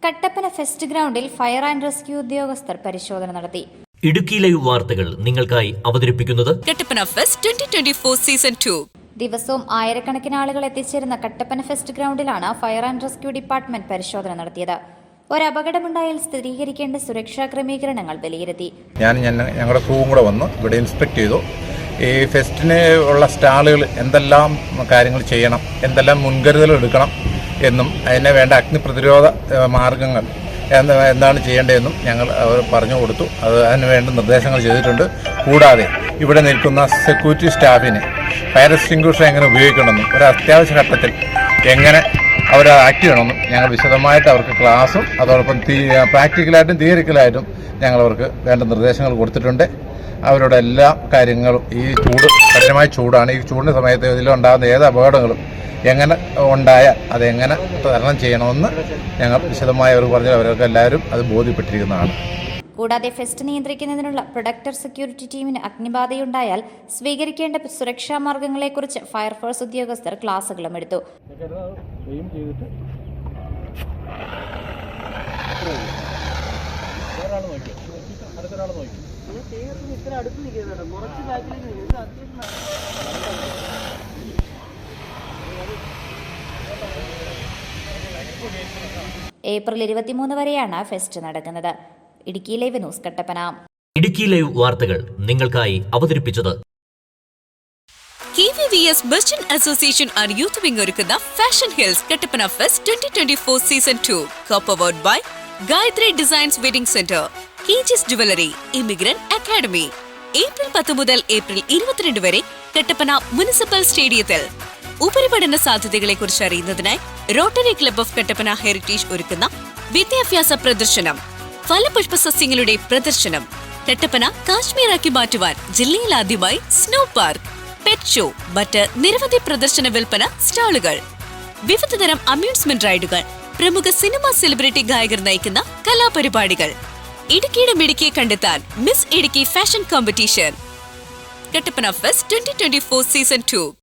Kattappana fest ഗ്രൗണ്ടിൽ fire and rescue ഉദ്യോഗസ്ഥർ പരിശോധന നടത്തി. ഇടുക്കി ലൈവ് വാർത്തകൾ നിങ്ങൾക്കായി അവതരിപ്പിക്കുന്നത് കട്ടപ്പന ഫെസ്റ്റ് 2024 സീസൺ 2. ദിവസവും ആയിരക്കണക്കിന് ആളുകൾ എത്തിച്ചേരുന്ന കട്ടപ്പന ഫെസ്റ്റ് ഗ്രൗണ്ടിലാണ് ഫയർ ആൻഡ് റെസ്ക്യൂ ഡിപ്പാർട്ട്മെന്റ് പരിശോധന നടത്തിയത്. ഒരു അപകടമുണ്ടായാൽ സ്ഥിരീകരിക്കേണ്ട സുരക്ഷാ ക്രമീകരണങ്ങൾ വിലയിരുത്തി. ഞങ്ങളുടെ ക്രൂവും കൂടെ വന്ന് ഇവിടെ ഇൻസ്പെക്ട് ചെയ്തു. ഈ ഫെസ്റ്റിന് ഉള്ള സ്റ്റാളുകൾ എന്തെല്ലാം കാര്യങ്ങൾ ചെയ്യണം, എന്തെല്ലാം മുൻകരുതൽ എടുക്കണം എന്നും അതിന് വേണ്ട അഗ്നിപ്രതിരോധ മാർഗങ്ങൾ എന്താണ് ചെയ്യേണ്ടതെന്നും ഞങ്ങൾ അവർ പറഞ്ഞു കൊടുത്തു. അതിന് വേണ്ട നിർദ്ദേശങ്ങൾ ചെയ്തിട്ടുണ്ട്. കൂടാതെ ഇവിടെ നിൽക്കുന്ന സെക്യൂരിറ്റി സ്റ്റാഫിന് ഫയർ എക്സ്റ്റിംഗ്വിഷർ എങ്ങനെ ഉപയോഗിക്കണമെന്നും ഒരു അത്യാവശ്യ ഘട്ടത്തിൽ എങ്ങനെ അവർ ആക്ട് ചെയ്യണമെന്നും ഞങ്ങൾ വിശദമായിട്ട് അവർക്ക് ക്ലാസ്സും അതോടൊപ്പം പ്രാക്ടിക്കലായിട്ടും തിയറിക്കലായിട്ടും ഞങ്ങൾ അവർക്ക് വേണ്ട നിർദ്ദേശങ്ങൾ കൊടുത്തിട്ടുണ്ട്. അവരുടെ എല്ലാ കാര്യങ്ങളും ഈ കഠിനമായ ചൂടാണ്. ഈ ചൂടിൻ്റെ സമയത്ത് ഇതിലുണ്ടാകുന്ന ഏത് അപകടങ്ങളും എങ്ങനെ ഉണ്ടായാൽ അതെങ്ങനെ തരണം ചെയ്യണമെന്ന് ഞങ്ങൾ വിശദമായി അവർ പറഞ്ഞാൽ അവർക്ക് എല്ലാവരും അത് ബോധ്യപ്പെട്ടിരിക്കുന്നതാണ്. കൂടാതെ ഫെസ്റ്റ് നിയന്ത്രിക്കുന്നതിനുള്ള പ്രൊഡക്ടർ സെക്യൂരിറ്റി ടീമിന് അഗ്നിബാധയുണ്ടായാൽ സ്വീകരിക്കേണ്ട സുരക്ഷാ മാർഗങ്ങളെക്കുറിച്ച് ഫയർഫോഴ്സ് ഉദ്യോഗസ്ഥർ ക്ലാസുകളും എടുത്തു. ഏപ്രിൽ 23 വരെയാണ് ഫെസ്റ്റ് നടക്കുന്നത്. Idukki live news Kattappana. Idukki live വാർത്തകൾ നിങ്ങൾക്കായി അവതരിപ്പിച്ചത് KVVS Merchant Association and Youth Wing ഒരുക്കുന്ന fashion hills Kattappana fest 2024 season 2 co-powered by Gayathri designs wedding centre, കീജിസ് ജുവലറി, ഇമിഗ്രന്റ് അക്കാഡമി. ഏപ്രിൽ 10 മുതൽ ഏപ്രിൽ 22 വരെ കട്ടപ്പന മുനിസിപ്പൽ സ്റ്റേഡിയത്തിൽ. ഉപരിപഠന സാധ്യതകളെ കുറിച്ച് അറിയുന്നതിനായി rotary club of Kattappana heritage ഒരുക്കുന്ന വിദ്യാഭ്യാസ പ്രദർശനം, ഫലപുഷ്പ സസ്യങ്ങളുടെ പ്രദർശനം, കട്ടപ്പന കാശ്മീരാക്കി മാറ്റുവാൻ ജില്ലയിൽ ആദ്യമായി സ്നോ പാർക്ക്, പെറ്റ് ഷോ, മറ്റ് നിരവധി പ്രദർശന വിൽപ്പന സ്റ്റാളുകൾ, വിവിധതരം അമ്യൂസ്മെന്റ് റൈഡുകൾ, പ്രമുഖ സിനിമാ സെലിബ്രിറ്റി ഗായകർ നയിക്കുന്ന കലാപരിപാടികൾ. ഇടുക്കിയുടെ മിടുക്കിയെ കണ്ടെത്താൻ miss Idukki fashion competition. Kattappana fest 2024 season 2.